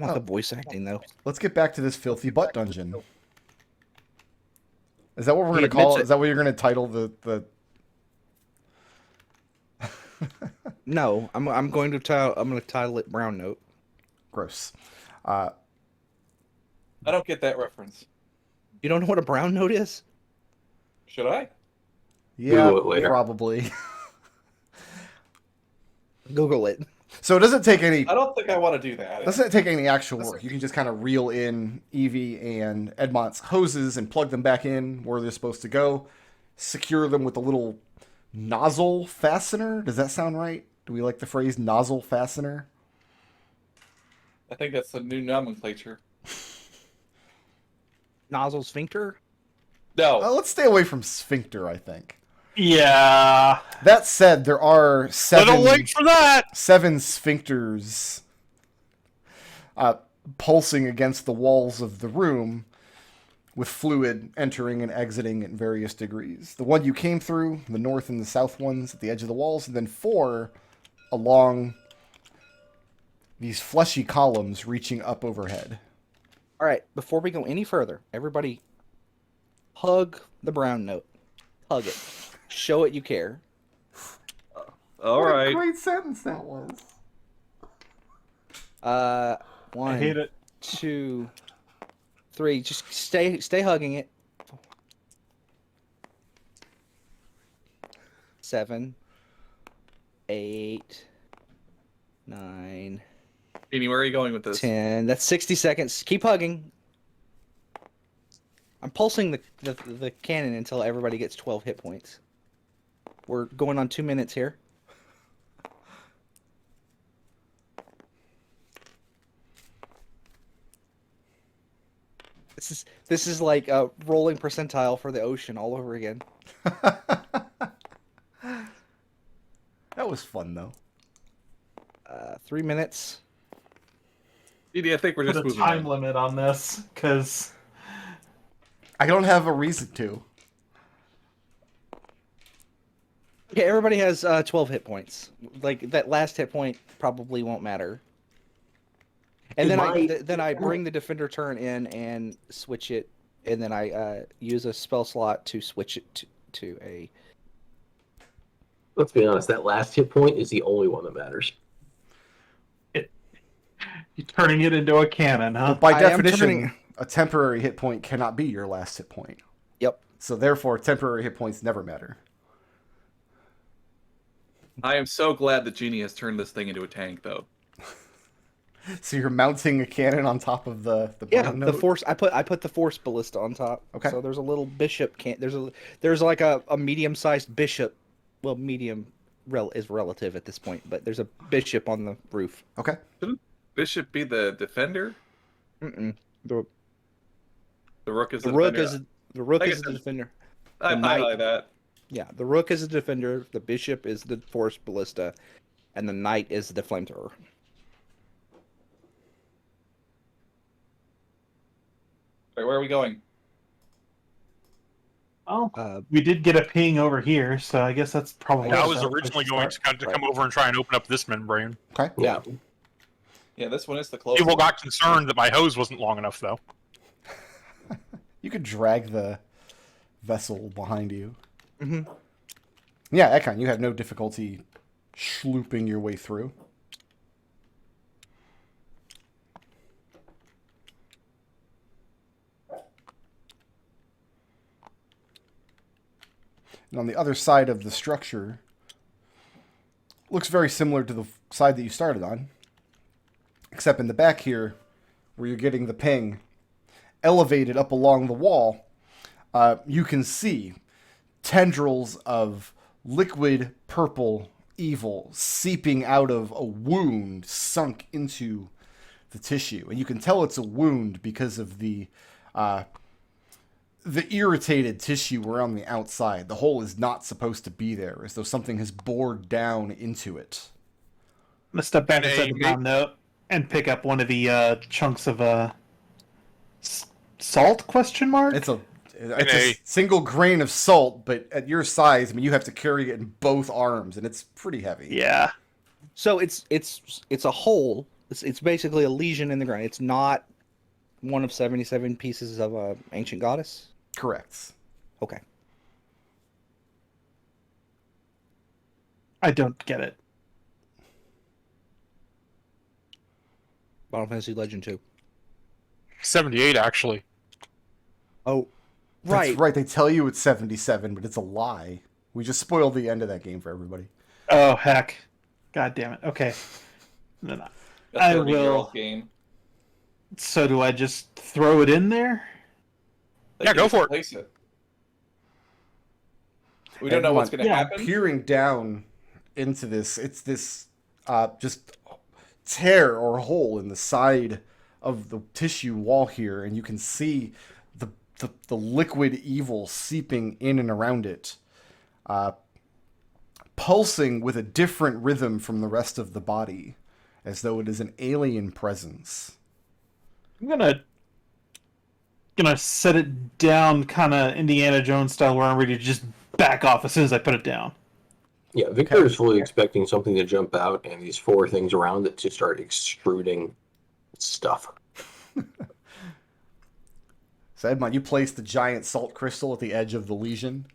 I want the voice acting though. Let's get back to this filthy butt dungeon. Is that what we're He going to call admits it? Is that what you're going to title the... No, I'm going to title it Brown Note. Gross. I don't get that reference. You don't know what a brown note is? Should I? Yeah, Google it later. probably. Google it. So it doesn't take any... I don't think I want to do that. Doesn't take any actual work. You can just kind of reel in Evie and Edmont's hoses and plug them back in where they're supposed to go. Secure them with a little nozzle fastener. Does that sound right? Do we like the phrase nozzle fastener? I think that's the new nomenclature. Nozzle sphincter? No. Let's stay away from sphincter, I think. Yeah. That said, there are Little late for that. 7 sphincters pulsing against the walls of the room with fluid entering and exiting at various degrees. The one you came through, the north and the south ones at the edge of the walls, and then 4 along these fleshy columns reaching up overhead. All right, before we go any further, everybody hug the brown note. Hug it. Show it you care. All right. What a great sentence that was. One, I hate it. 2, 3. Just stay hugging it. 7, 8, 9, Jeannie, where are you going with this? 10. That's 60 seconds. Keep hugging. I'm pulsing the cannon until everybody gets 12 hit points. We're going on 2 minutes here. This is like a rolling percentile for the ocean all over again. That was fun, though. 3 minutes. Jeannie, I think we're Put just a moving time on. limit on this, because I don't have a reason to. Okay, everybody has 12 hit points. Like that last hit point probably won't matter. And then I bring the defender turn in and switch it, and then I use a spell slot to switch it to a. Let's be honest, that last hit point is the only one that matters. you're turning it into a cannon, huh? By I am definition, turning- a temporary hit point cannot be your last hit point. Yep. So therefore, temporary hit points never matter. I am so glad that Jeannie has turned this thing into a tank, though. So you're mounting a cannon on top of the Yeah, brown the note? force. I put the force ballista on top. Okay. So there's a little bishop. There's like a medium-sized bishop. Well, medium is relative at this point, but there's a bishop on the roof. Okay. Shouldn't Bishop be the defender? Mm-mm. The The rook is the rook defender. the rook I is guess the it's- defender. I the knight- like that. Yeah, the rook is the defender. The bishop is the force ballista, and the knight is the flamethrower. Wait, where are we going? Oh, Uh, we did get a ping over here, so I guess that's probably. I was the place originally to going start. to come over and try and open up this membrane. Okay. Yeah. Yeah, this one is the closest. People got concerned that my hose wasn't long enough, though. You could drag the vessel behind you. hmm Yeah, Ekon, you have no difficulty schlooping your way through. And on the other side of the structure, looks very similar to the side that you started on. Except in the back here, where you're getting the ping, elevated up along the wall, you can see tendrils of liquid purple evil seeping out of a wound sunk into the tissue. And you can tell it's a wound because of the irritated tissue around the outside. The hole is not supposed to be there, as though something has bored down into it. I'm gonna step back And inside a the brown note and pick up one of the chunks of salt? Question mark. It's a single grain of salt, but at your size, I mean, you have to carry it in both arms, and it's pretty heavy. Yeah. So it's a hole It's basically a lesion in the ground. It's not one of 77 pieces of a ancient goddess. Correct. Okay. I don't get it. Final Fantasy Legend 2. 78 actually. Oh, That's right. right. They tell you it's 77, but it's a lie. We just spoiled the end of that game for everybody. Oh heck! God damn it. Okay. Then A I 30-year-old will. game. So do I just throw it in there? They Yeah, can go just for it. place it. We don't know what's going to Yeah, happen. Peering down into this, it's this just tear or hole in the side of the tissue wall here, and you can see the liquid evil seeping in and around it, pulsing with a different rhythm from the rest of the body, as though it is an alien presence. I'm gonna set it down, kind of Indiana Jones style, where I'm ready to just back off as soon as I put it down. Yeah, Victor is fully expecting something to jump out and these four things around it to start extruding stuff. So Edmont, you place the giant salt crystal at the edge of the lesion,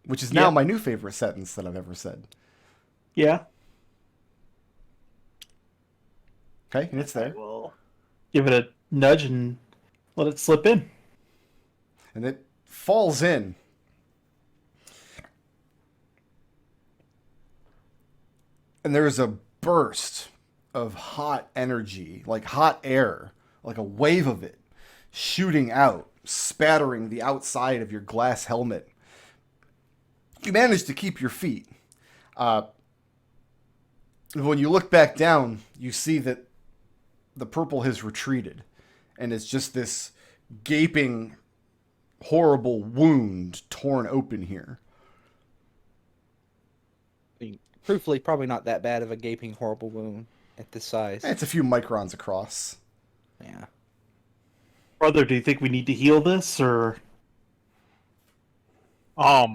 which is now Yeah. my new favorite sentence that I've ever said. Yeah. Okay, and it's there. We'll give it a nudge and let it slip in. And it falls in. And there's a burst of hot energy, like hot air, like a wave of it, shooting out, spattering the outside of your glass helmet. You manage to keep your feet. When you look back down, you see that the purple has retreated, and it's just this gaping, horrible wound torn open here. I mean, truthfully, probably not that bad of a gaping, horrible wound at this size. It's a few microns across. Yeah. Brother, do you think we need to heal this, or I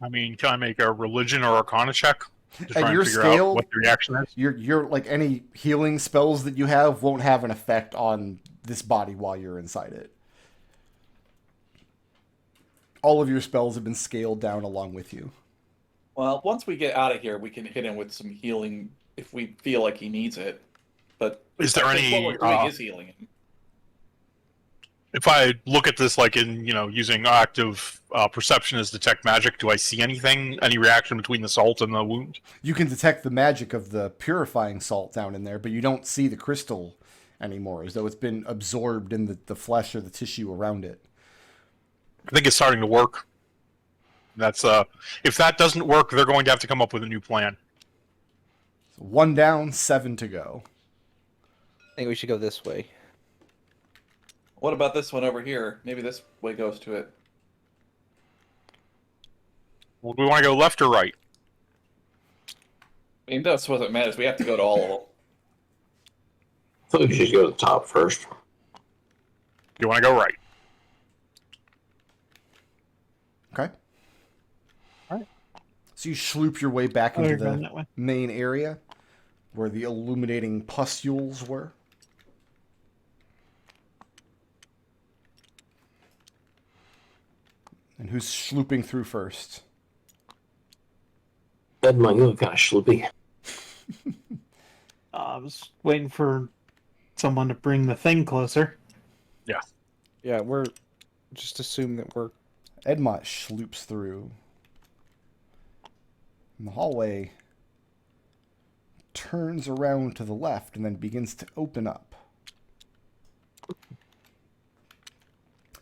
mean, can I make a religion or arcana check to At try your and figure scale, out what the reaction is? Your like any healing spells that you have won't have an effect on this body while you're inside it. All of your spells have been scaled down along with you. Well, once we get out of here, we can hit him with some healing if we feel like he needs it. But Is there I think any, what we're doing is healing him. If I look at this like in, using active perception as detect magic, do I see anything? Any reaction between the salt and the wound? You can detect the magic of the purifying salt down in there, but you don't see the crystal anymore, as though it's been absorbed in the flesh or the tissue around it. I think it's starting to work. That's if that doesn't work, they're going to have to come up with a new plan. So 1 down, 7 to go. I think we should go this way. What about this one over here? Maybe this way goes to it. Well, do we want to go left or right? I mean, that's what matters. We have to go to all of them. I thought we should go to the top first. Do you want to go right? Okay. Alright. So you sloop your way back Oh, into you're going the that way. main area where the illuminating pustules were. And who's slooping through first? Edmont, you look kind of sloopy. I was waiting for someone to bring the thing closer. Yeah, we're just assume that we're Edmont sloops through. And the hallway turns around to the left and then begins to open up.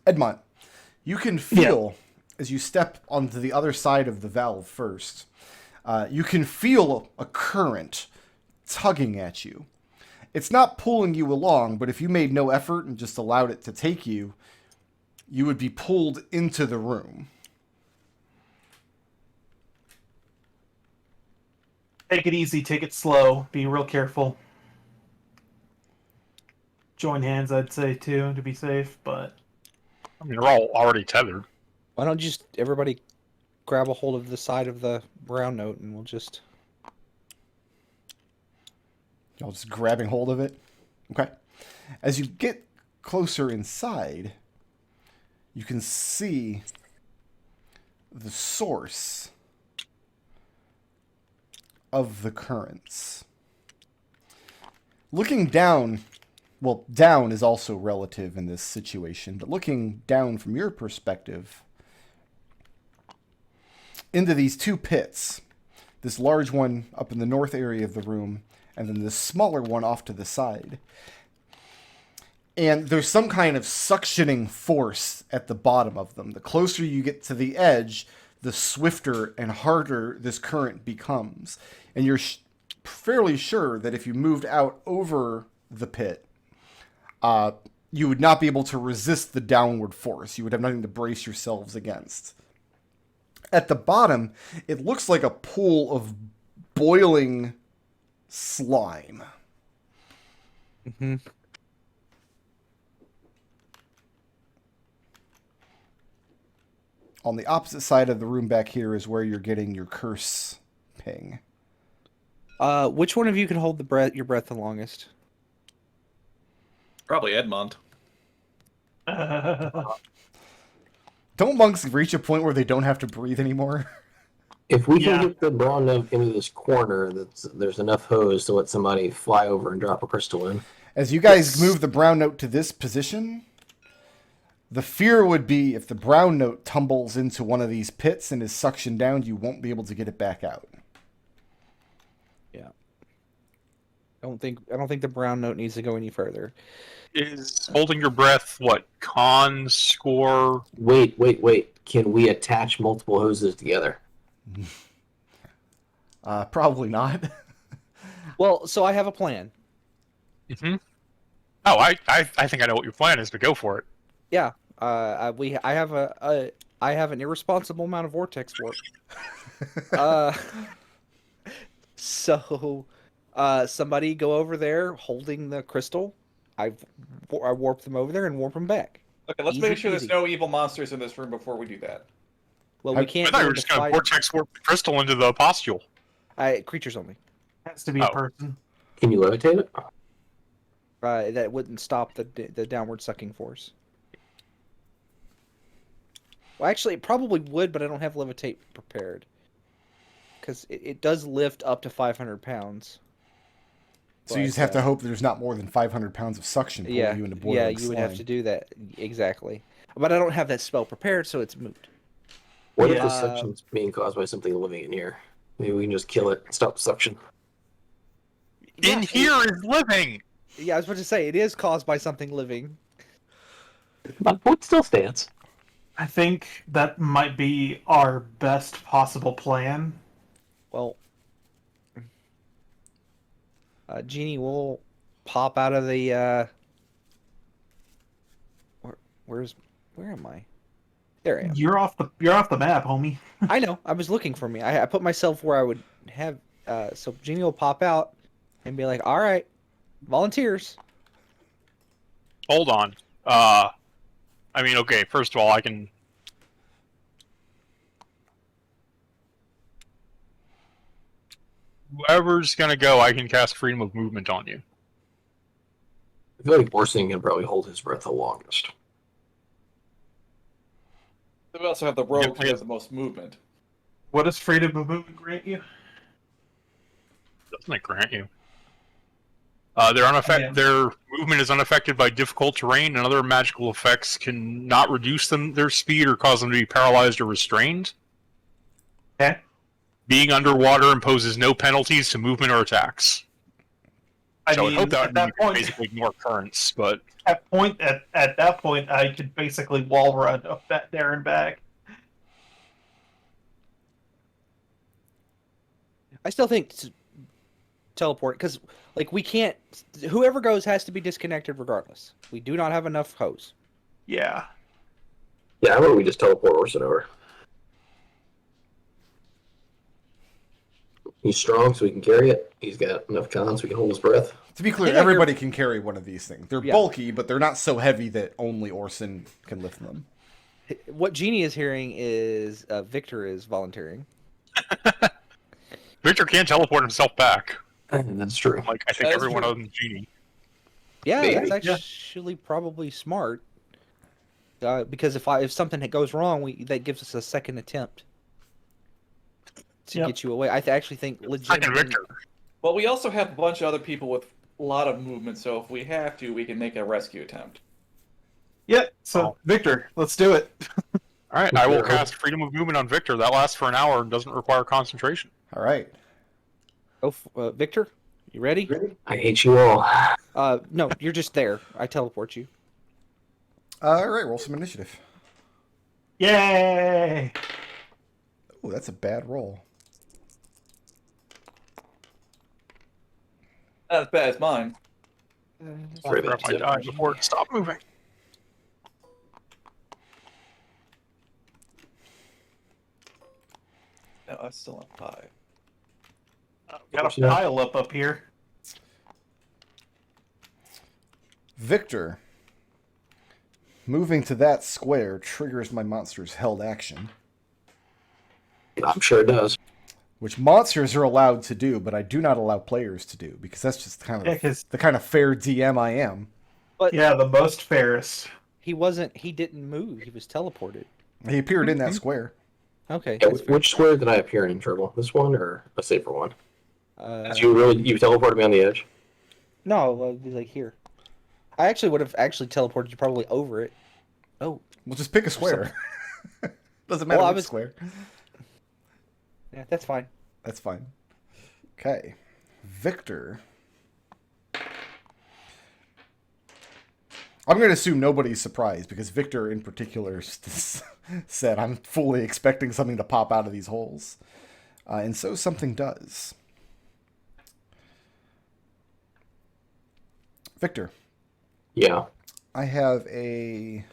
Edmont, you can feel, as you step onto the other side of the valve first, you can feel a current tugging at you. It's not pulling you along, but if you made no effort and just allowed it to take you, you would be pulled into the room. Take it easy, take it slow, be real careful. Join hands, I'd say, too, to be safe, but... I mean, they're all already tethered. why don't just everybody grab a hold of the side of the brown note and we'll just Y'all just grabbing hold of it? Okay. As you get closer inside, you can see the source of the currents. Looking down, well, down is also relative in this situation, but looking down from your perspective into these two pits, this large one up in the north area of the room, and then this smaller one off to the side. And there's some kind of suctioning force at the bottom of them. The closer you get to the edge, the swifter and harder this current becomes. And you're fairly sure that if you moved out over the pit, you would not be able to resist the downward force. You would have nothing to brace yourselves against. At the bottom, it looks like a pool of boiling slime. Mm-hmm. On the opposite side of the room back here is where you're getting your curse ping. Which one of you can hold your breath the longest? Probably Edmont. Don't monks reach a point where they don't have to breathe anymore? If we Yeah. can get the brown note into this corner, there's enough hose to let somebody fly over and drop a crystal in. As you guys move the brown note to this position, the fear would be if the brown note tumbles into one of these pits and is suctioned down, you won't be able to get it back out. Yeah. I don't think the brown note needs to go any further. Is holding your breath what con score? Wait. Can we attach multiple hoses together? Probably not. Well, so I have a plan. Mm-hmm. Oh, I think I know what your plan is, but go for it. Yeah. I have an irresponsible amount of vortex warp. So somebody go over there holding the crystal. I warp them over there and warp them back. Okay, let's Easy make sure peasy. there's no evil monsters in this room before we do that. Well, we I can't. thought you go were into just going to fight- vortex warp the crystal into the postule. Creatures only. Has to be Oh. a person. Can you levitate it? That wouldn't stop the downward sucking force. Well, actually, it probably would, but I don't have levitate prepared. Because it does lift up to 500 pounds. So you just have to hope there's not more than 500 pounds of suction pulling Yeah, you into boiling yeah, you would have slime. to do that exactly. But I don't have that spell prepared, so it's moot. What if Yeah. the suction's being caused by something living in here? Maybe we can just kill it and stop the suction. In here is living. Yeah, I was about to say it is caused by something living. My point still stands. I think that might be our best possible plan. Well, Genie will pop out of the. Where am I? There I am. You're off the map, homie. I know. I was looking for me. I put myself where I would have. So Genie will pop out and be like, "All right, volunteers." Hold on. I mean, okay. First of all, I can. Whoever's gonna go, I can cast freedom of movement on you. I feel like Borsing can probably hold his breath the longest. We also have the rogue who Yeah. has the most movement. What does freedom of movement grant you? Doesn't it grant you? Their movement is unaffected by difficult terrain, and other magical effects can not reduce their speed or cause them to be paralyzed or restrained. Okay. Being underwater imposes no penalties to movement or attacks. I So I would mean, hope that at that would point, basically ignore currents, but at that point, I could basically wall run up that there and back. I still think teleport because like we can't. Whoever goes has to be disconnected regardless. We do not have enough hose. Yeah. Yeah, how about we just teleport Orson over? He's strong, so he can carry it. He's got enough con so he can hold his breath. To be clear, think I hear- everybody can carry one of these things. They're Yeah. bulky, but they're not so heavy that only Orson can lift them. What Genie is hearing is Victor is volunteering. Victor can't teleport himself back. That's true. Like I think That is everyone true. other than Genie. Yeah, Maybe. that's actually probably smart. Because if something goes wrong, that gives us a second attempt to get you away. I actually think Second legitimately. Victor. Well, we also have a bunch of other people with a lot of movement, so if we have to, we can make a rescue attempt. Yep. So Victor, let's do it. All right, I will cast Freedom of Movement on Victor. That lasts for an hour and doesn't require concentration. All right. Oh, Victor, you ready? I hate you all. No, you're just there. I teleport you. All right, roll some initiative. Yay! Oh, that's a bad roll. Not as bad as mine. Or grab my die before it stopped moving. No, I still have 5. Got a pile up here. Victor, moving to that square triggers my monster's held action, I'm sure it does. which monsters are allowed to do, but I do not allow players to do because that's just the kind of fair DM I am. But Yeah, the most fairest. he wasn't. He didn't move. He was teleported. He appeared in that square. Okay. Yeah, that's fair. which square did I appear in Treble? This one or a safer one? You teleported me on the edge? No, it'd be like here. I actually would have teleported you probably over it. Oh, We'll just pick a square. Doesn't matter Well, which square. yeah, that's fine. That's fine. Okay. Victor. I'm going to assume nobody's surprised because Victor in particular said, I'm fully expecting something to pop out of these holes. And so something does. Victor. Yeah. I have a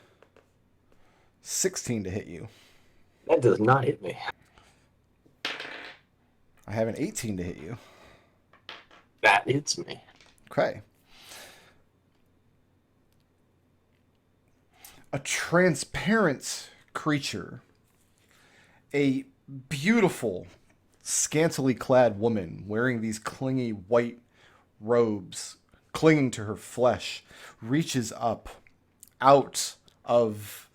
16 to hit you. That does not hit me. I have an 18 to hit you. That hits me. Okay. A transparent creature. A beautiful, scantily clad woman wearing these clingy white robes, clinging to her flesh, reaches up out of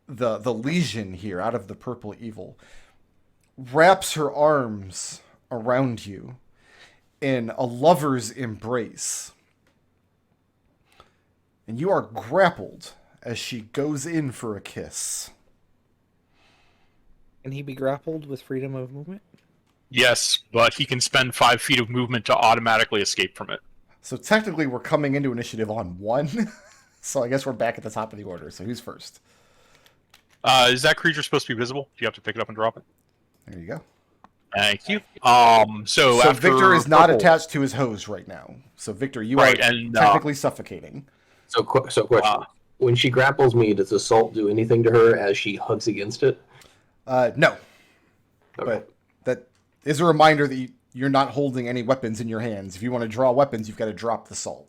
the lesion here, out of the purple evil, wraps her arms around you in a lover's embrace. And you are grappled as she goes in for a kiss. Can he be grappled with freedom of movement? Yes, but he can spend 5 feet of movement to automatically escape from it. So technically we're coming into initiative on 1. So I guess we're back at the top of the order. So who's first? Is that creature supposed to be visible? Do you have to pick it up and drop it? There you go. Thank you. So after Victor is not purple- attached to his hose right now. So Victor, you Right, are and, technically suffocating. So question. When she grapples me, does assault do anything to her as she hugs against it? No. Okay. But that is a reminder that you're not holding any weapons in your hands. If you want to draw weapons, you've got to drop the salt.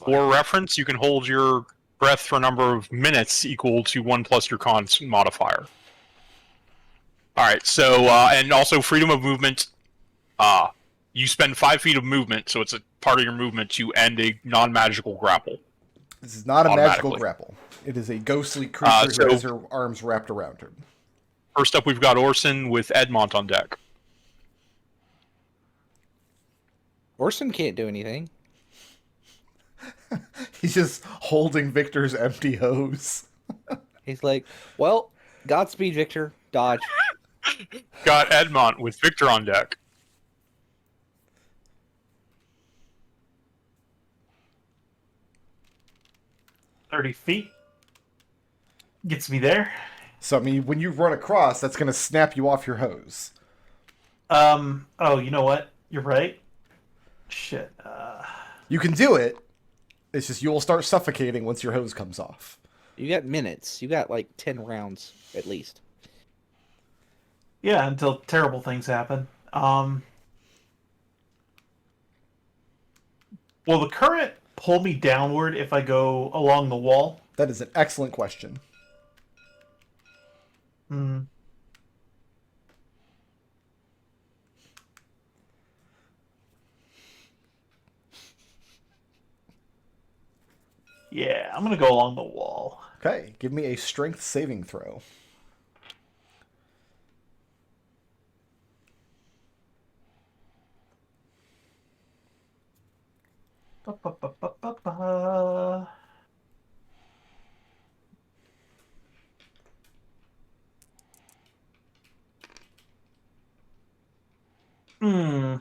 For reference, you can hold your breath for a number of minutes equal to 1 plus your con modifier. Alright, so, and also freedom of movement. You spend 5 feet of movement, so it's a part of your movement to end a non-magical grapple. This is not a magical Automatically. grapple. It is a ghostly creature so- who has her arms wrapped around her. First up, we've got Orson with Edmont on deck. Orson can't do anything. He's just holding Victor's empty hose. He's like, well, Godspeed, Victor. Dodge. Got Edmont with Victor on deck. $30 feet. Gets me there. So, I mean, when you run across, that's going to snap you off your hose. Oh, you know what? You're right. Shit. You can do it. It's just you will start suffocating once your hose comes off. You got minutes. You got like 10 rounds at least. Yeah, until terrible things happen. Will the current pull me downward if I go along the wall? That is an excellent question. Hmm. Yeah, I'm gonna go along the wall. Okay, give me a strength saving throw. Ba, ba, ba, ba, ba, ba. Hmm.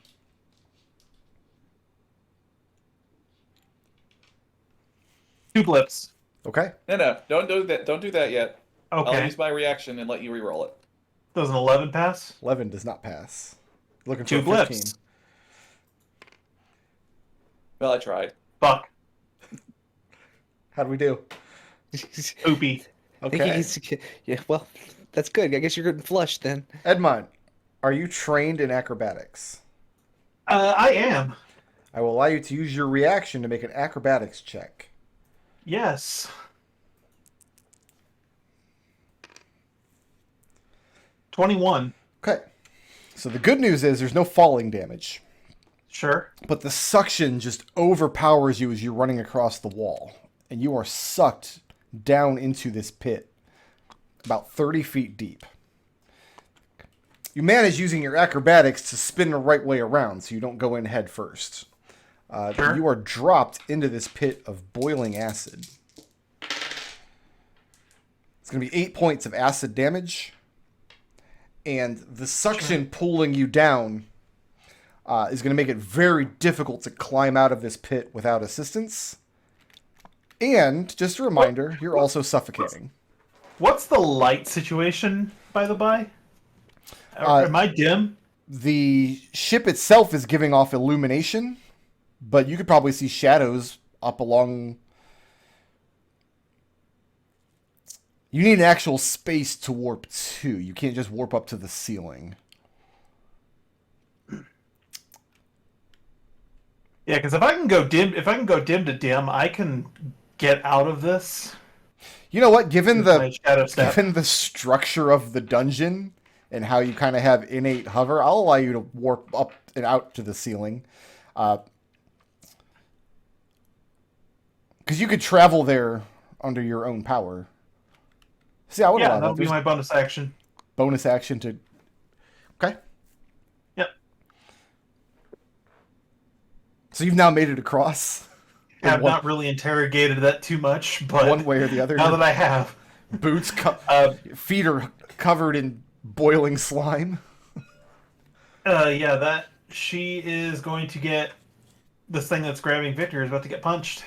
Two blips. Okay. No, don't do that. Don't do that yet. I'll Okay. use my reaction and let you re-roll it. Does an 11 pass? 11 does not pass. Looking for Two a 15. blips. Well, I tried. Fuck. How'd we do? Poopy. I think Okay. yeah, well, that's good. I guess you're good flush then. Edmont, are you trained in acrobatics? I am. I will allow you to use your reaction to make an acrobatics check. Yes. 21. Okay. So the good news is there's no falling damage, Sure. but the suction just overpowers you as you're running across the wall, and you are sucked down into this pit, about 30 feet deep. You manage using your acrobatics to spin the right way around so you don't go in head first. Sure. You are dropped into this pit of boiling acid. It's going to be 8 points of acid damage. And the suction pulling you down is going to make it very difficult to climb out of this pit without assistance. And, just a reminder, you're also suffocating. What's the light situation, by the by? Am I dim? The ship itself is giving off illumination, but you could probably see shadows up along... You need an actual space to warp to. You can't just warp up to the ceiling. Yeah, because if I can go dim to dim, I can get out of this. You know what? Given My shadow the step. given the structure of the dungeon and how you kind of have innate hover, I'll allow you to warp up and out to the ceiling. Because you could travel there under your own power. See, I would Yeah, allow that'll that. be There's my bonus action. bonus action to. Okay. Yep. So you've now made it across. In Have one, not really interrogated that too much, but one way or the other. now that I have, Boots, feet are covered in boiling slime. yeah, that she is going to get this thing that's grabbing Victor is about to get punched.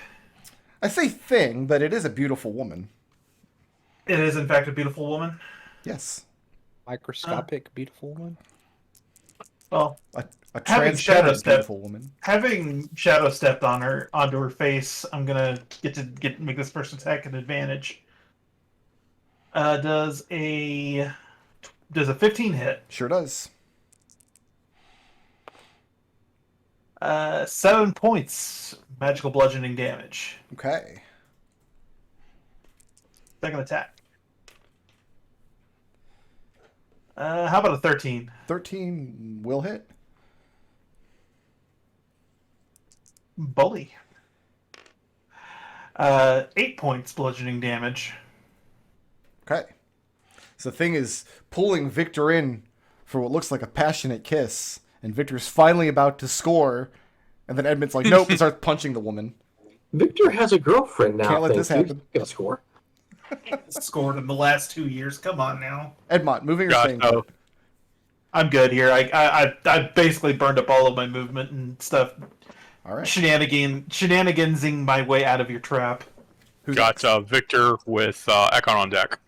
I say thing, but it is a beautiful woman. It is in fact a beautiful woman. Yes. Microscopic, beautiful one. Well, A Having shadow transparent, step- beautiful woman. having shadow stepped onto her face, I'm gonna make this first attack an advantage. Does a 15 hit? Sure does. 7 points magical bludgeoning damage. Okay. Second attack. How about a 13? 13 will hit. Bully. 8 points bludgeoning damage. Okay. So the thing is pulling Victor in for what looks like a passionate kiss, and Victor's finally about to score, and then Edmund's like, nope, and starts punching the woman. Victor has a girlfriend now. Can't let this thank you. happen. Get a score. Scored in the last 2 years. Come on now. Edmont, moving or staying Gotcha. put? I'm good here. I basically burned up all of my movement and stuff. All right. Shenanigansing my way out of your trap. Who's Got Victor with Ekon on deck.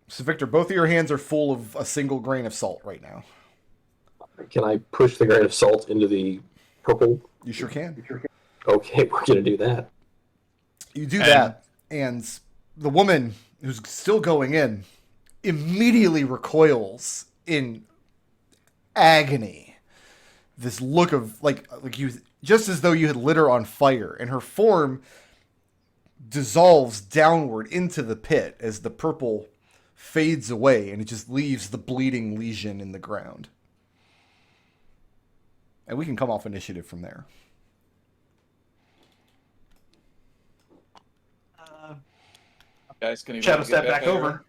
So Victor, both of your hands are full of a single grain of salt right now. Can I push the grain of salt into the purple? You sure can. Okay, we're gonna do that. You do that, and the woman who's still going in immediately recoils in agony. This look of like you, just as though you had lit her on fire, and her form dissolves downward into the pit as the purple fades away, and it just leaves the bleeding lesion in the ground. And we can come off initiative from there. Guys, can you Shadow get step back there? over.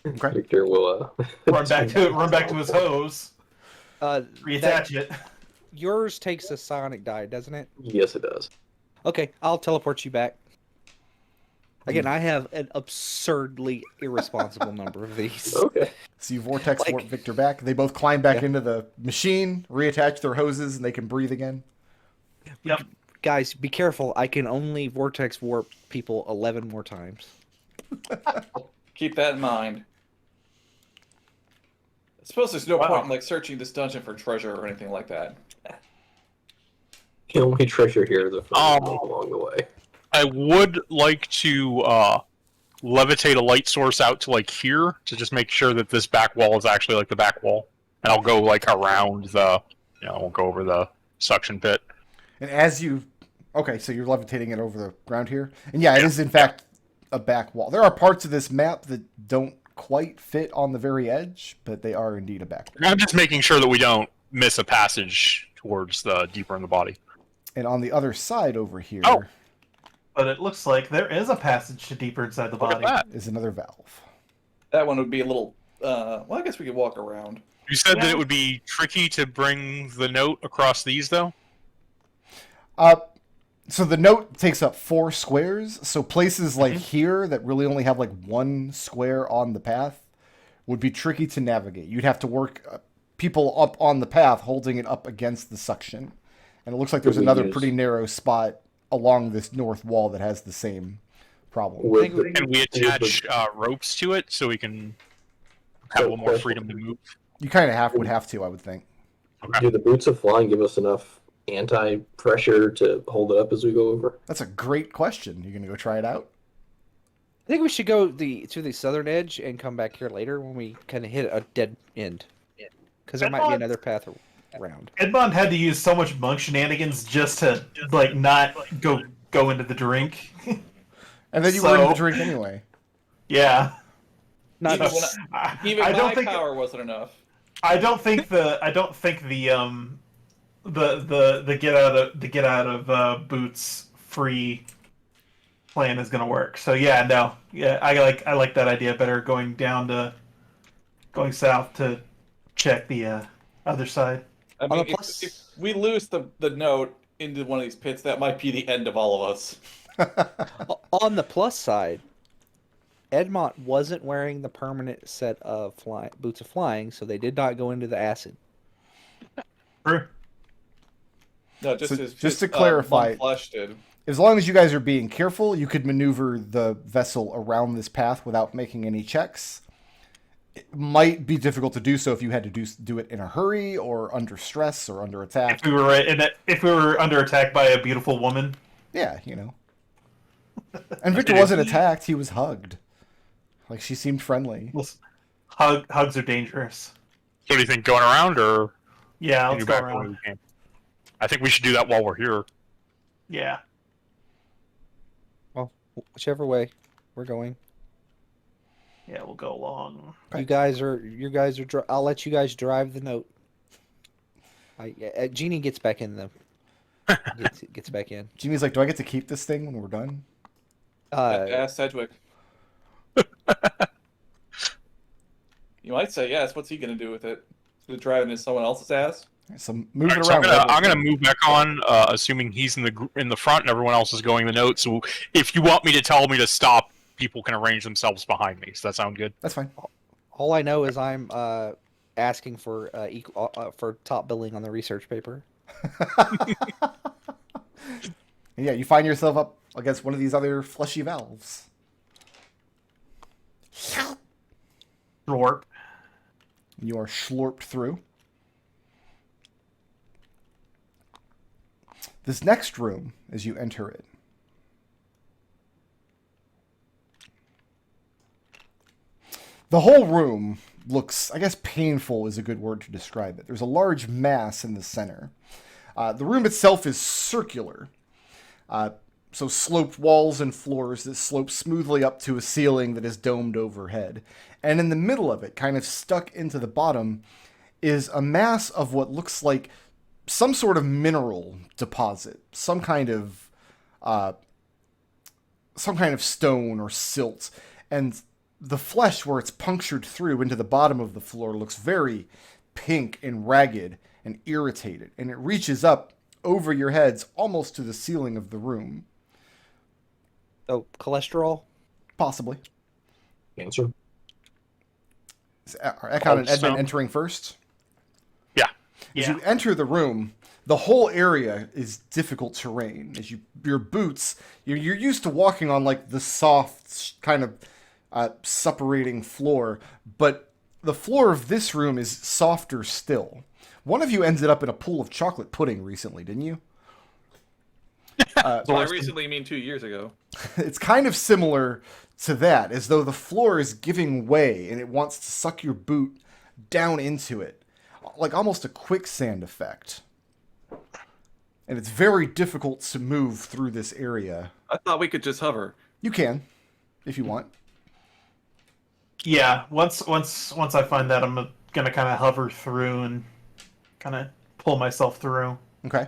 Okay. Victor will Run back to his hose. Reattach it. Yours takes a psionic die, doesn't it? Yes, it does. Okay, I'll teleport you back. Again, I have an absurdly irresponsible number of these. Okay. So you vortex Like- warp Victor back. They both climb back Yeah. into the machine, reattach their hoses, and they can breathe again. Yep. Guys, be careful. I can only vortex warp people 11 more times. Keep that in mind. I suppose there's no Wow. point in like searching this dungeon for treasure or anything like that. The only treasure here is a Um, along the way. I would like to levitate a light source out to like here to just make sure that this back wall is actually like the back wall, and I'll go like around the, I won't go over the suction pit. And as you... Okay, so you're levitating it over the ground here. And yeah, it is in fact a back wall. There are parts of this map that don't quite fit on the very edge, but they are indeed a back wall. I'm just making sure that we don't miss a passage towards the deeper in the body. And on the other side over here Oh. But it looks like there is a passage to deeper inside the Look at body. that. is another valve. That one would be a little. Well, I guess we could walk around. You said that Yeah. it would be tricky to bring the note across these, though? So the note takes up 4 squares. So places like here that really only have like 1 square on the path would be tricky to navigate. You'd have to work people up on the path holding it up against the suction. And it looks like there's Could we another use- pretty narrow spot along this north wall that has the same problem. With Can we attach ropes to it so we can have a little more freedom to move? You kind of would have to, I would think. do the boots of flying give us enough anti-pressure to hold it up as we go over? That's a great question. You gonna go try it out? I think we should go to the southern edge and come back here later when we kind of hit a dead end. Because there might be another path around. Edmont had to use so much monk shenanigans just to like not go into the drink. And then you were in the So- drink anyway. Yeah. Not Even, enough. even I my don't think power wasn't enough. I don't think the get out of boots free plan is gonna work. So yeah, no, yeah, I like that idea better. Going south to check the other side. I On a mean, plus- if we lose the note into one of these pits, that might be the end of all of us. On the plus side, Edmont wasn't wearing the permanent set of boots of flying, so they did not go into the acid. True. No, just So, as just to clarify- Monk Flesh did. As long as you guys are being careful, you could maneuver the vessel around this path without making any checks. It might be difficult to do so if you had to do it in a hurry or under stress or under attack. If we were under attack by a beautiful woman. Yeah, you know. And Victor wasn't attacked, he was hugged. Like, she seemed friendly. Listen, hugs are dangerous. So do you think going around or Yeah, let's continue go back the way around. we came? I think we should do that while we're here. Yeah. Well, whichever way we're going. Yeah, we'll go along. Okay. You guys are. I'll let you guys drive the note. Jeannie gets back in the. Gets back in. Jimmy's like, do I get to keep this thing when we're done? Ask Sedgwick. You might say yes. What's he going to do with it? Is it driving in someone else's ass? So move it Alright, so around. I'm gonna move back on, assuming he's in the front and everyone else is going the note. So if you want me to tell me to stop, people can arrange themselves behind me. Does that sound good? That's fine. All I know is I'm asking for for top billing on the research paper. And yeah, you find yourself up against one of these other fleshy valves. Rorp. You are slurped through. This next room, as you enter it, the whole room looks, I guess painful is a good word to describe it. There's a large mass in the center. The room itself is circular. So sloped walls and floors that slope smoothly up to a ceiling that is domed overhead. And in the middle of it, kind of stuck into the bottom, is a mass of what looks like some sort of mineral deposit. Some kind of some kind of stone or silt, and the flesh where it's punctured through into the bottom of the floor looks very pink and ragged and irritated, and it reaches up over your heads almost to the ceiling of the room. Oh, cholesterol? Possibly. Cancer. Are Ekon and Edmont Stone. entering first? Yeah. As Yeah. you enter the room, the whole area is difficult terrain. As your boots, you're used to walking on like the soft kind of suppurating floor, but the floor of this room is softer still. One of you ended up in a pool of chocolate pudding recently, didn't you? By recently, you mean 2 years ago. It's kind of similar to that, as though the floor is giving way and it wants to suck your boot down into it, like almost a quicksand effect. And it's very difficult to move through this area. I thought we could just hover. You can, if you want. Yeah, once I find that, I'm gonna kind of hover through and kind of pull myself through. Okay.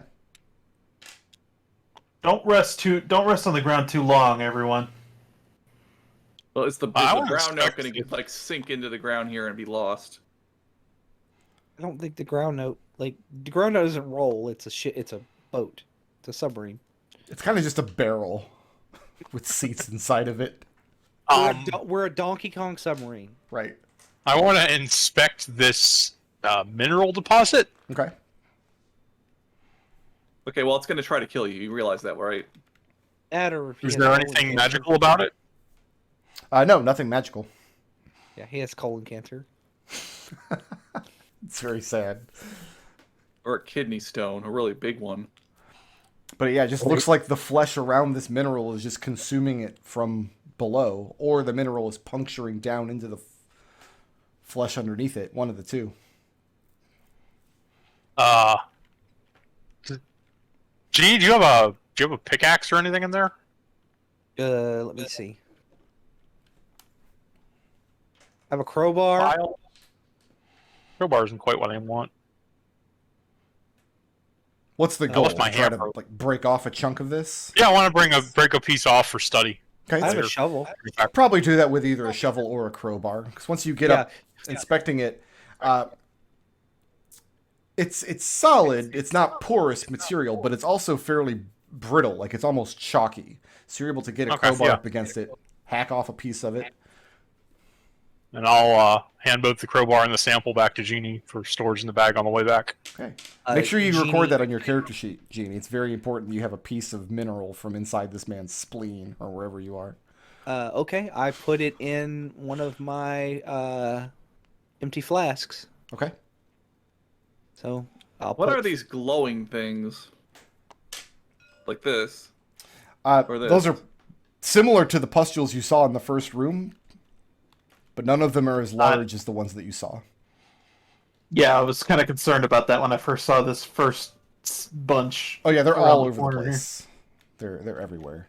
Don't rest on the ground too long, everyone. Well, is the I would ground note expect going to it. like sink into the ground here and be lost? I don't think the ground note doesn't roll. It's a boat. It's a submarine. It's kind of just a barrel with seats inside of it. We're a Donkey Kong submarine. Right. I want to inspect this mineral deposit. Okay. Okay, well, it's going to try to kill you. You realize that, right? Is there anything magical about it? No, nothing magical. Yeah, he has colon cancer. It's very sad. Or a kidney stone, a really big one. But yeah, it just looks like the flesh around this mineral is just consuming it from below, or the mineral is puncturing down into the flesh underneath it. One of the two. Gee, do you have a pickaxe or anything in there? Let me see. I have a crowbar. File? Crowbar isn't quite what I want. What's the goal? left my Try to hammer. like break off a chunk of this. Yeah, I want to break a piece off for study. Okay, I have a so shovel. probably do that with either a shovel or a crowbar. Because once you get up inspecting it, it's solid. It's not porous material, but it's also fairly brittle. Like it's almost chalky. So you're able to get a Okay, crowbar yeah. up against it, hack off a piece of it. And I'll hand both the crowbar and the sample back to Jeannie for storage in the bag on the way back. Okay. Make sure you record that on your character sheet, Jeannie. It's very important that you have a piece of mineral from inside this man's spleen or wherever you are. Okay, I put it in one of my empty flasks. Okay. So I'll What put... are these glowing things? Like this? Or this? Those are similar to the pustules you saw in the first room, but none of them are as large as the ones that you saw. Yeah, I was kind of concerned about that when I first saw this first bunch. Oh yeah, they're around all the over the corner here. place. They're everywhere.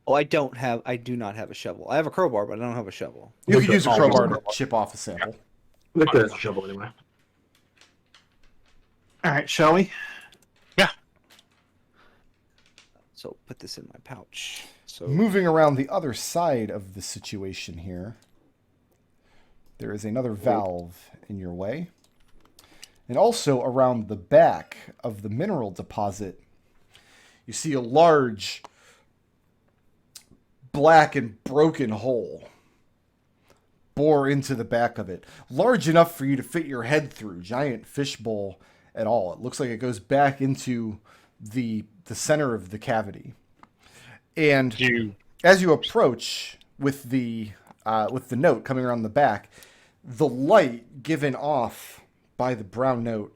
Oh, I do not have a shovel. I have a crowbar, but I don't have a shovel. You Look could at use a all crowbar those- to chip off a sample. Look at that shovel anyway. All right, shall we? So put this in my pouch. So Moving around the other side of the situation here, there is another valve in your way. And also around the back of the mineral deposit, you see a large black and broken hole bore into the back of it. Large enough for you to fit your head through. Giant fishbowl at all. It looks like it goes back into the center of the cavity. And as you approach with the note coming around the back, the light given off by the brown note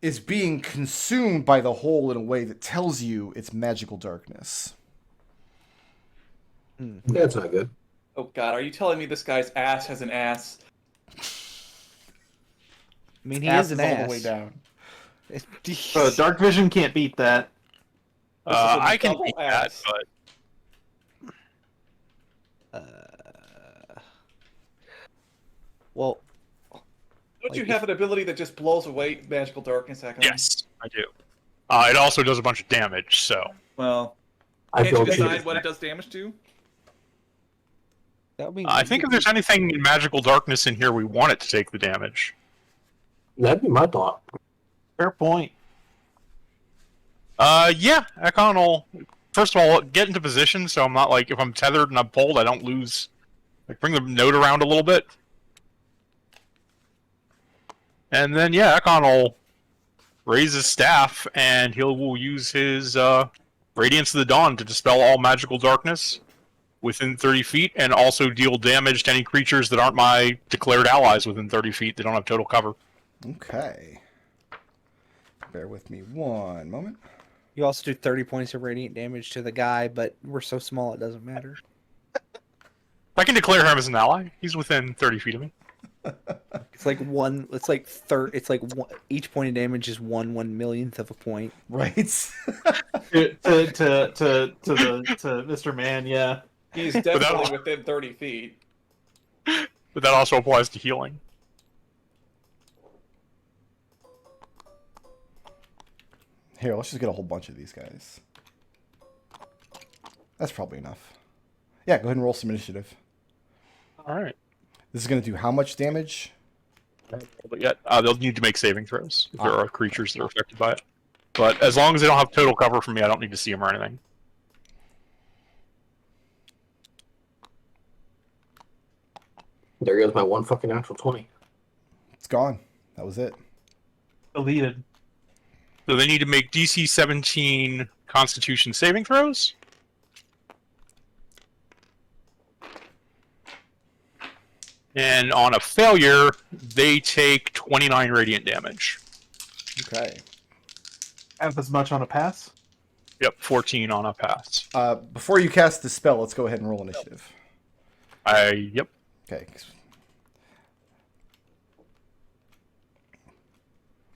is being consumed by the hole in a way that tells you it's magical darkness. That's not good. Oh god, are you telling me this guy's ass has an ass? I mean, he Ass is an all ass. the way down. Dark vision can't beat that. This is a I can double beat that, ass. but Well, Don't you like have an ability that just blows away magical darkness, Ekon? yes, I do. It also does a bunch of damage, so Well, I Can't feel you cheated. decide what it does damage to? That would be. I think if there's anything in magical darkness in here, we want it to take the damage. That'd be my thought. Fair point. Yeah, Ekon will first of all get into position, so I'm not like if I'm tethered and I'm pulled, I don't lose. Like bring the node around a little bit, and then yeah, Ekon will raise his staff and will use his Radiance of the Dawn to dispel all magical darkness within 30 feet, and also deal damage to any creatures that aren't my declared allies within 30 feet that don't have total cover. Okay. Bear with me one moment. You also do 30 points of radiant damage to the guy, but we're so small it doesn't matter. I can declare him as an ally. He's within 30 feet of me. It's like one. It's like third. It's like one, each point of damage is 1/1,000,000th of a point. Right. to Mr. Man, yeah. He's definitely within 30 feet. But that also applies to healing. Here, let's just get a whole bunch of these guys. That's probably enough. Yeah, go ahead and roll some initiative. Alright. This is going to do how much damage? But yet, they'll need to make saving throws if there are creatures that are affected by it. But as long as they don't have total cover from me, I don't need to see them or anything. There goes my one fucking natural 20. It's gone. That was it. Deleted. So they need to make DC 17 Constitution saving throws. And on a failure, they take 29 radiant damage. Okay. Half as much on a pass. Yep, 14 on a pass. Before you cast the spell, let's go ahead and roll initiative. Yep. Okay.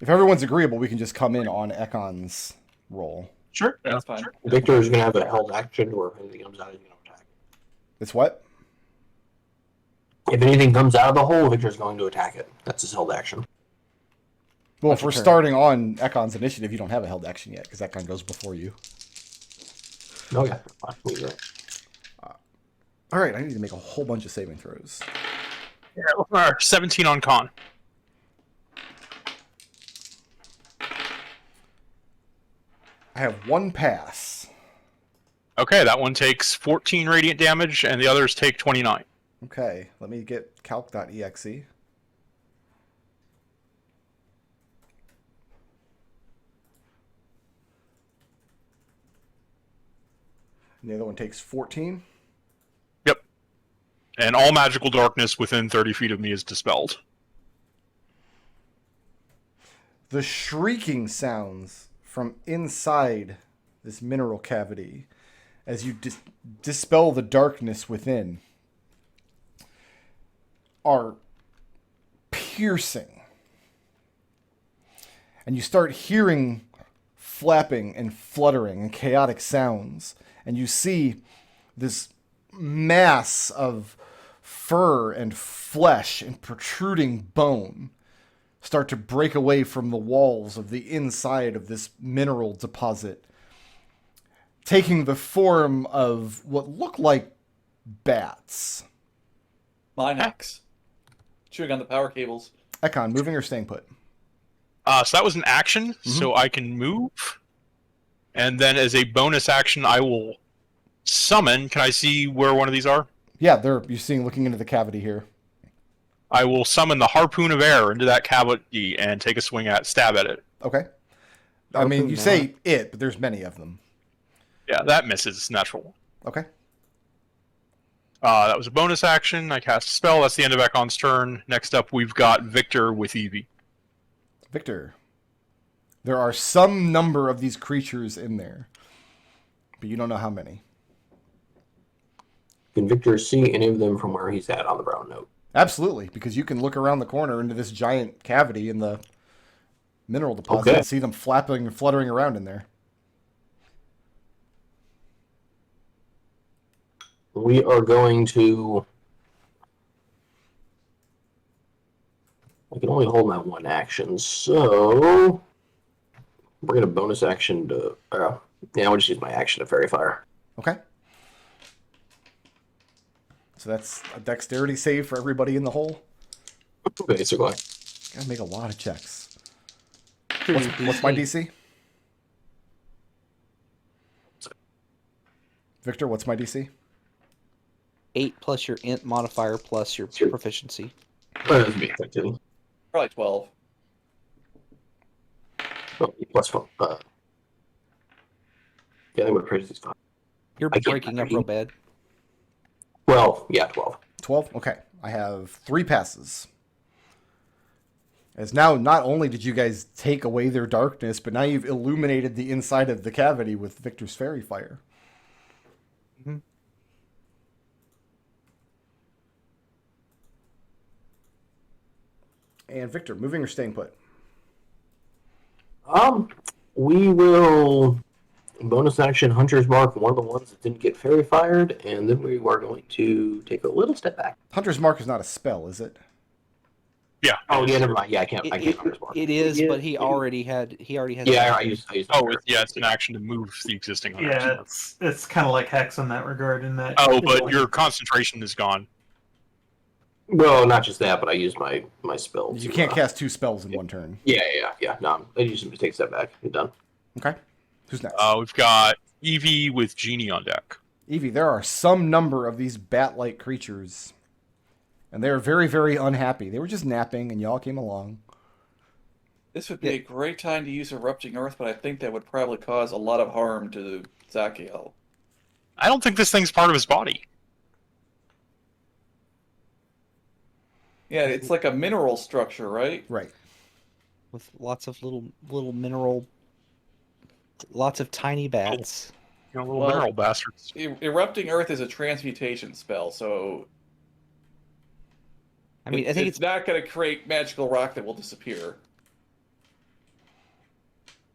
If everyone's agreeable, we can just come in on Ekon's roll. Sure. That's fine. Victor is going to have a held action where if anything comes out, he's going to attack. It's what? If anything comes out of the hole, Victor's going to attack it. That's his held action. Well, That's if we're your turn. starting on Ekon's initiative, you don't have a held action yet, because Ekon goes before you. Okay, fine. Leave it. All right, I need to make a whole bunch of saving throws. Yeah, 17 on con. I have one pass. Okay, that one takes 14 radiant damage, and the others take 29. Okay, let me get calc.exe. And the other one takes 14. Yep. And all magical darkness within 30 feet of me is dispelled. The shrieking sounds from inside this mineral cavity as you dispel the darkness within are piercing. And you start hearing flapping and fluttering and chaotic sounds. And you see this mass of fur and flesh and protruding bone start to break away from the walls of the inside of this mineral deposit, taking the form of what look like bats. Mine axe. Chewing on the power cables. Ekon, moving or staying put? So that was an action, so I can move. And then as a bonus action, I will summon. Can I see where one of these are? Yeah, you're seeing looking into the cavity here. I will summon the Harpoon of Air into that cavity and take a stab at it. Okay. I mean, you say it, but there's many of them. Yeah, that misses. Natural. Okay. That was a bonus action. I cast a spell. That's the end of Ekon's turn. Next up, we've got Victor with Evie. Victor, there are some number of these creatures in there, but you don't know how many. Can Victor see any of them from where he's at on the brown note? Absolutely, because you can look around the corner into this giant cavity in the mineral deposit Okay. and see them flapping and fluttering around in there. We are going to... I can only hold my one action, so... We're going to bonus action to... yeah, I'll just use my action to Fairy Fire. Okay. So that's a dexterity save for everybody in the hole. Basically. Gotta make a lot of checks. What's my DC? Victor, what's my DC? 8 plus your int modifier plus your proficiency. That'd be effective. Probably 12. Oh, plus 1. Yeah, I think my crazy's fine. You're I can't breaking up real bad. 12. Yeah, 12. 12? Okay. I have 3 passes. As now, not only did you guys take away their darkness, but now you've illuminated the inside of the cavity with Victor's fairy fire. Mm-hmm. And Victor, moving or staying put? We will bonus action Hunter's Mark one of the ones that didn't get fairy fired, and then we are going to take a little step back. Hunter's Mark is not a spell, is it? Yeah. Oh yeah, never mind. Yeah, I can't Hunter's Mark. It is, but he already has. Yeah, I used Oh, it's an action to move the existing hunters. Yeah, it's kind of like Hex in that regard. In that. Oh, but your concentration is gone. Well, not just that, but I used my spells. You can't cast 2 spells in one turn. Yeah. No, I use them to take a step back. You're done. Okay. Who's next? We've got Evie with Genie on deck. Evie, there are some number of these bat-like creatures, and they are very, very unhappy. They were just napping, and y'all came along. This would be a great time to use Erupting Earth, but I think that would probably cause a lot of harm to Zachiel. I don't think this thing's part of his body. Yeah, it's like a mineral structure, right? Right. With lots of little mineral, lots of tiny bats. You know, little Well, mineral bastards. Erupting Earth is a transmutation spell, so I mean, I think it's not going to create magical rock that will disappear.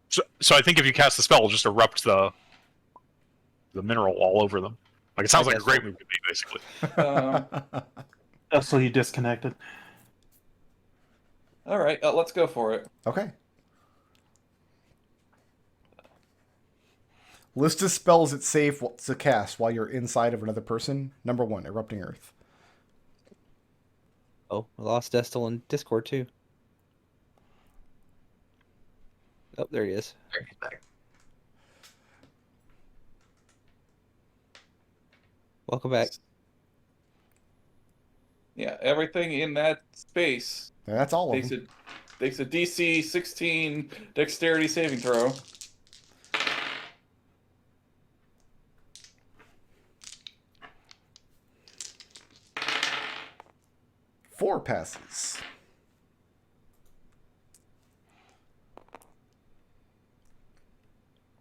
So I think if you cast the spell, it'll just erupt the mineral all over them. Like it sounds like a great move to me, basically. So you disconnected. All right, let's go for it. Okay. List of spells it's safe to cast while you're inside of another person. Number 1, Erupting Earth. Oh, I lost Destil in Discord too. Oh, there he is. There, he's back. Welcome back. Yeah, everything in that space And that's all of takes them. a DC 16 Dexterity saving throw. Four passes.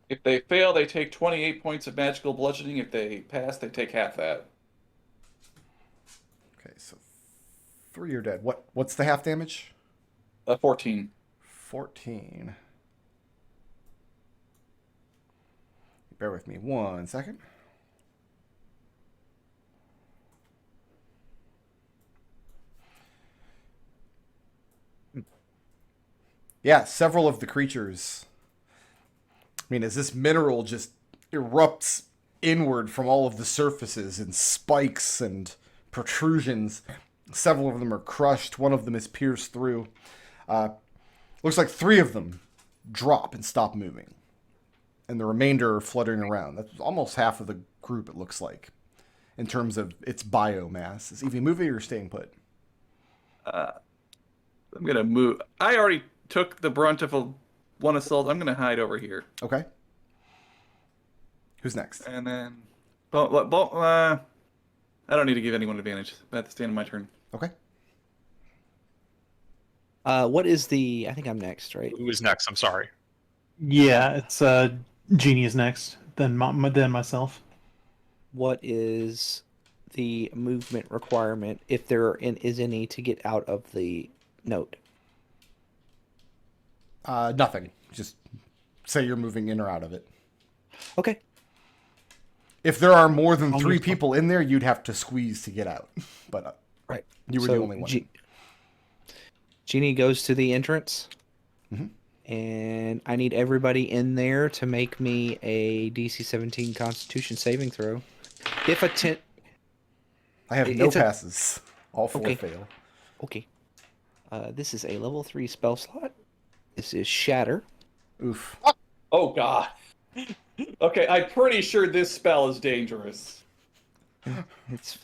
If they fail, they take 28 points of magical bludgeoning. If they pass, they take half that. Okay, so 3 are dead. What's the half damage? 14. 14. Bear with me 1 second. Yeah, several of the creatures. I mean, as this mineral just erupts inward from all of the surfaces and spikes and protrusions, several of them are crushed. One of them is pierced through. Looks like 3 of them drop and stop moving. And the remainder are fluttering around. That's almost half of the group, it looks like, in terms of its biomass. Is Evie moving or staying put? I'm going to move. I already took the brunt of one assault. I'm going to hide over here. Okay. Who's next? And then... I don't need to give anyone advantage. That's the end of my turn. Okay. What is the... I think I'm next, right? Who is next? I'm sorry. Yeah, it's Genie is next, then myself. What is the movement requirement, if there is any, to get out of the note? Nothing. Just say you're moving in or out of it. Okay. If there are more than 3 people in there, you'd have to squeeze to get out. But Right. you were the only one. Genie goes to the entrance, Mhm. And I need everybody in there to make me a DC 17 Constitution saving throw. If a 10... I have no passes. All 4 Okay. fail. Okay. This is a level 3 spell slot. This is Shatter. Oof. Oh god. Okay, I'm pretty sure this spell is dangerous. It's...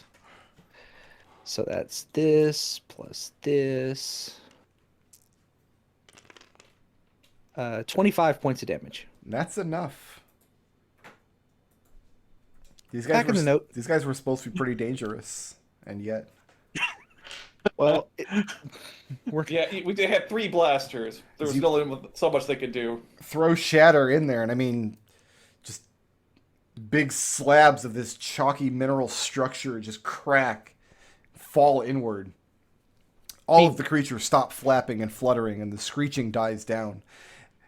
So that's this plus this. 25 points of damage. That's enough. These Back in the note. These guys were supposed to be pretty dangerous, and yet. Well, Yeah, we had 3 blasters. There was only so much they could do. Throw Shatter in there, and I mean, just big slabs of this chalky mineral structure just crack, fall inward. All of the creatures stop flapping and fluttering, and the screeching dies down.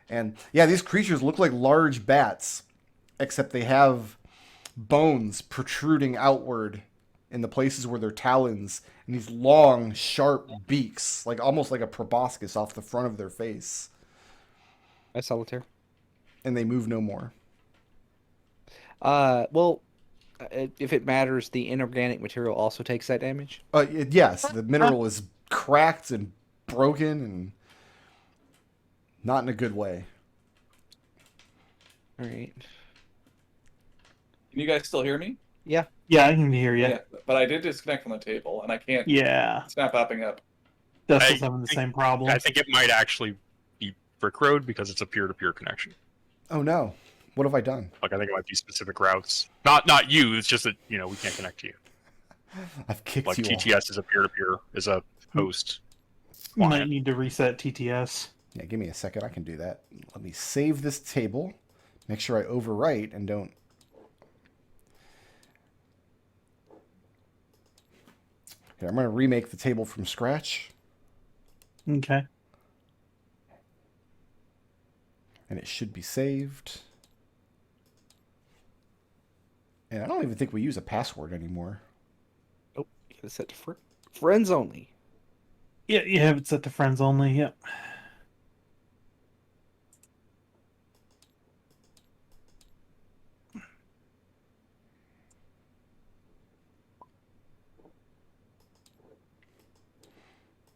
And yeah, these creatures look like large bats, except they have bones protruding outward in the places where their talons and these long, sharp beaks, like almost like a proboscis off the front of their face. I Solitayre. And they move no more. Well, if it matters, the inorganic material also takes that damage. Yes, the mineral is cracked and broken and not in a good way. All right. Can you guys still hear me? Yeah. Yeah, I can hear you. Yeah, but I did disconnect from the table, and I can't. Yeah. It's not popping up. Dustin's having the same problem. I think it might actually be Brick Road because it's a peer-to-peer connection. Oh no. What have I done? Like, I think it might be specific routes. Not you, it's just that, we can't connect to you. I've kicked Like, you off. TTS is a peer-to-peer, is a host. You might need to reset TTS. Yeah, give me a second. I can do that. Let me save this table. Make sure I overwrite and don't... Here, I'm going to remake the table from scratch. Okay. And it should be saved. And I don't even think we use a password anymore. Oh, you gotta set to friends only. Yeah, you have it set to friends only. Yep.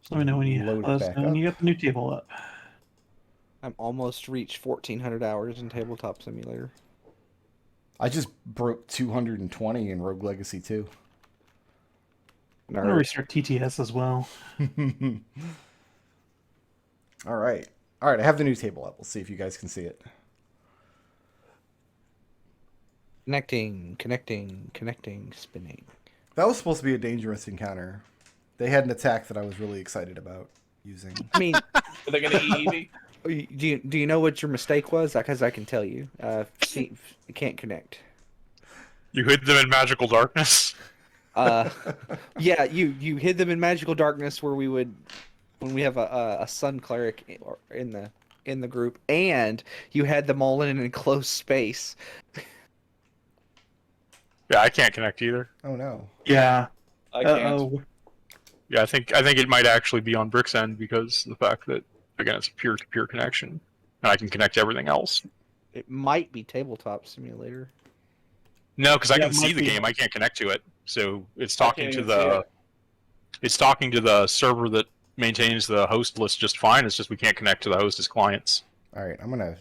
So let me know when you Load it let us back know when up. you got the new table up. I'm almost reached 1,400 hours in Tabletop Simulator. I just broke 220 in Rogue Legacy 2. I'm gonna restart TTS as well. All right. All right, I have the new table up. We'll see if you guys can see it. Connecting, spinning. That was supposed to be a dangerous encounter. They had an attack that I was really excited about using. I mean, Are they going to eat Evie? do you know what your mistake was? Because I can tell you. See, you can't connect. You hid them in magical darkness? Yeah, you hid them in magical darkness when we have a sun cleric in the group, and you had them all in an enclosed space. Yeah, I can't connect either. Oh no. Yeah. I can't. Yeah, I think it might actually be on Brick's end because of the fact that, again, it's a peer-to-peer connection, and I can connect to everything else. It might be Tabletop Simulator. No, because I Yeah, can it see might the be. game. I can't connect to it. So it's I talking can't to even see the it. it's talking to the server that maintains the host list just fine. It's just we can't connect to the host as clients. All right, I'm going to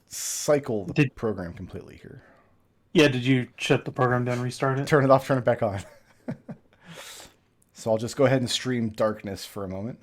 cycle the Did- program completely here. Yeah, did you shut the program down, restart it? Turn it off, turn it back on. So I'll just go ahead and stream Darkness for a moment.